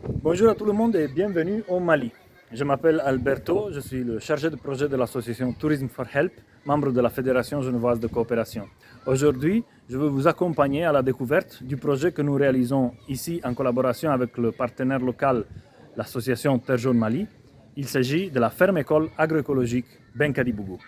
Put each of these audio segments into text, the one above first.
Bonjour à tout le monde et bienvenue au Mali. Je m'appelle Alberto, je suis le chargé de projet de l'association Tourism for Help, membre de la Fédération genevoise de coopération. Aujourd'hui, je veux vous accompagner à la découverte du projet que nous réalisons ici en collaboration avec le partenaire local, l'association Terre Jaune Mali. Il s'agit de la ferme-école agroécologique Benkadi-Bougou.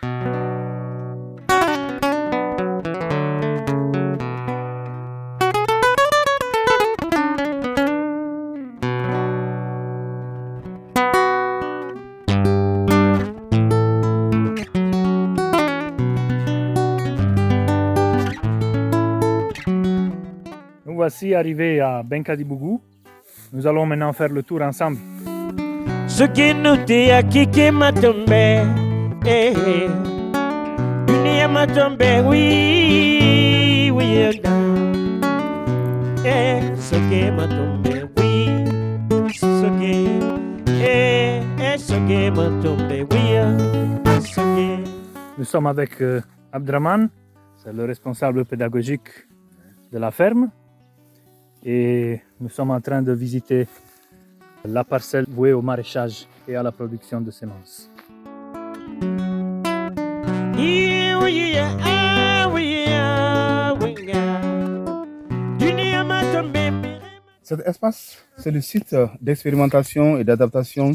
Nous voici arrivés à Benkadi-Bougou. Nous allons maintenant faire le tour ensemble. Ce qui nous dit à qui m'a tombé, dunia m'a tombé, oui, ce qui m'a tombé, oui, ce qui m'a tombé, oui, ce qui. Nous sommes avec Abdraman, c'est le responsable pédagogique de la ferme. Et nous sommes en train de visiter la parcelle vouée au maraîchage et à la production de semences. Cet espace, c'est le site d'expérimentation et d'adaptation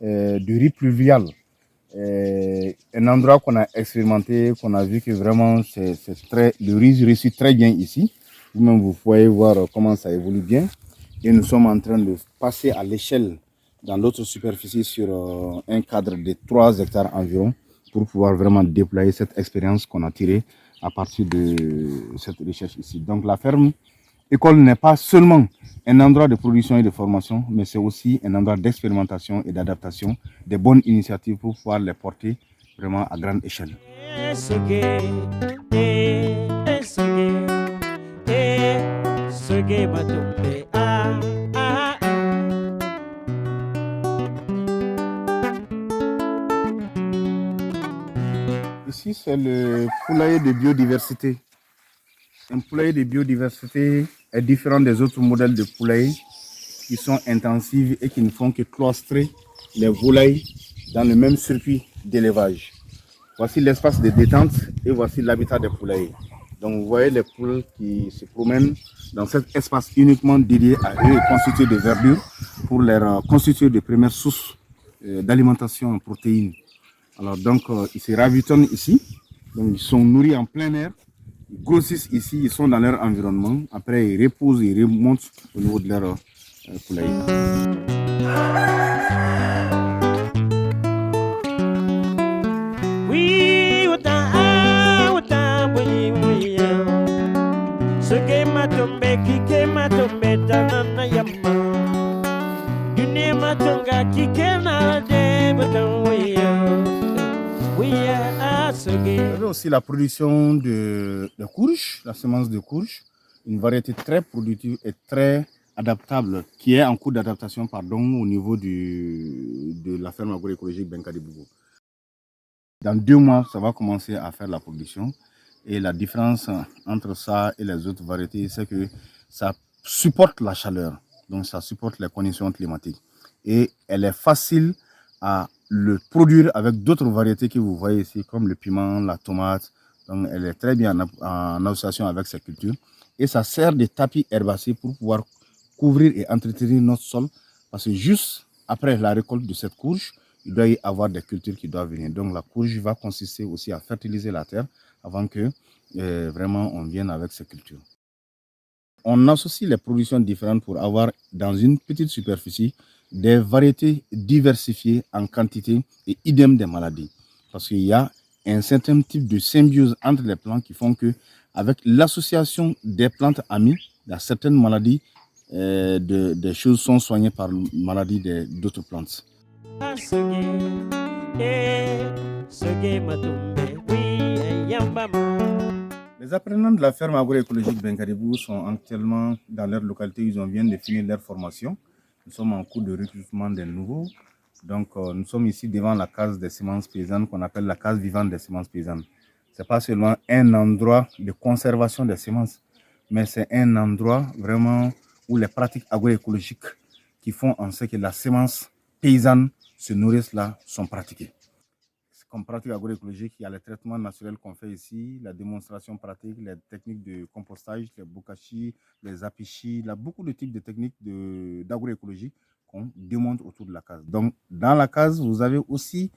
du riz pluvial. Un endroit qu'on a expérimenté, qu'on a vu que vraiment le riz réussit très bien ici. Vous-même, vous pouvez voir comment ça évolue bien. Et nous sommes en train de passer à l'échelle dans l'autre superficie sur un cadre de 3 hectares environ pour pouvoir vraiment déployer cette expérience qu'on a tirée à partir de cette recherche ici. Donc la ferme école n'est pas seulement un endroit de production et de formation, mais c'est aussi un endroit d'expérimentation et d'adaptation, des bonnes initiatives pour pouvoir les porter vraiment à grande échelle. Ici, c'est le poulailler de biodiversité. Un poulailler de biodiversité est différent des autres modèles de poulailler qui sont intensifs et qui ne font que cloistrer les volailles dans le même circuit d'élevage. Voici l'espace de détente et voici l'habitat des poulaillers. Donc vous voyez les poules qui se promènent dans cet espace uniquement dédié à eux et constitué de verdure pour leur constituer de premières sources d'alimentation en protéines. Alors donc ils se ravitonnent ici, donc ils sont nourris en plein air, ils grossissent ici, ils sont dans leur environnement, après ils reposent, ils remontent au niveau de leur poulailler. Vous avez aussi la production de courge, la semence de courge, une variété très productive et très adaptable, qui est en cours d'adaptation au niveau de la ferme agroécologique Benkadi-Bougou. Dans 2 mois, ça va commencer à faire la production. Et la différence entre ça et les autres variétés, c'est que ça supporte la chaleur, donc ça supporte les conditions climatiques. Et elle est facile à le produire avec d'autres variétés que vous voyez ici, comme le piment, la tomate. Donc elle est très bien en association avec ces cultures. Et ça sert de tapis herbacé pour pouvoir couvrir et entretenir notre sol. Parce que juste après la récolte de cette courge, il doit y avoir des cultures qui doivent venir. Donc la courge va consister aussi à fertiliser la terre avant que vraiment on vienne avec ces cultures. On associe les productions différentes pour avoir dans une petite superficie des variétés diversifiées en quantité et idem des maladies. Parce qu'il y a un certain type de symbiose entre les plantes qui font que, avec l'association des plantes amies, il y a certaines maladies, des choses sont soignées par maladies d'autres plantes. Les apprenants de la ferme agroécologique Benkadi-Bougou sont actuellement dans leur localité, ils viennent de finir leur formation. Nous sommes en cours de recrutement des nouveaux. Donc nous sommes ici devant la case des semences paysannes qu'on appelle la case vivante des semences paysannes. Ce n'est pas seulement un endroit de conservation des semences, mais c'est un endroit vraiment où les pratiques agroécologiques qui font en sorte que la sémence paysanne se nourrisse là sont pratiquées. Comme pratique agroécologique, il y a les traitements naturels qu'on fait ici, la démonstration pratique, les techniques de compostage, les bokashi, les apichi, il y a beaucoup de types de techniques d'agroécologie qu'on démontre autour de la case. Donc, dans la case, vous avez aussi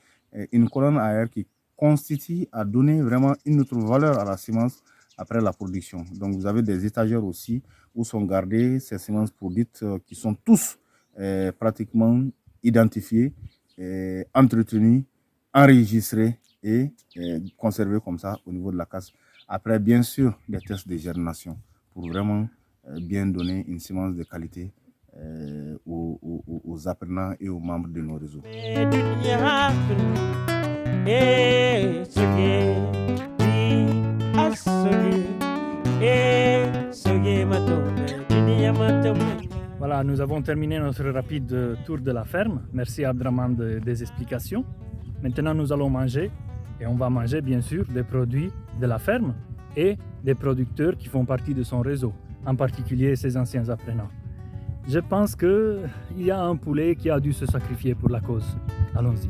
une colonne arrière qui constitue à donner vraiment une autre valeur à la semence après la production. Donc, vous avez des étagères aussi où sont gardées ces semences produites qui sont tous pratiquement identifiées, entretenues, enregistrées et conservées comme ça au niveau de la case. Après, bien sûr, des tests de germination pour vraiment bien donner une semence de qualité aux apprenants et aux membres de nos réseaux. Voilà, nous avons terminé notre rapide tour de la ferme. Merci Abdraman des explications. Maintenant, nous allons manger et on va manger bien sûr des produits de la ferme et des producteurs qui font partie de son réseau, en particulier ses anciens apprenants. Je pense qu'il y a un poulet qui a dû se sacrifier pour la cause. Allons-y.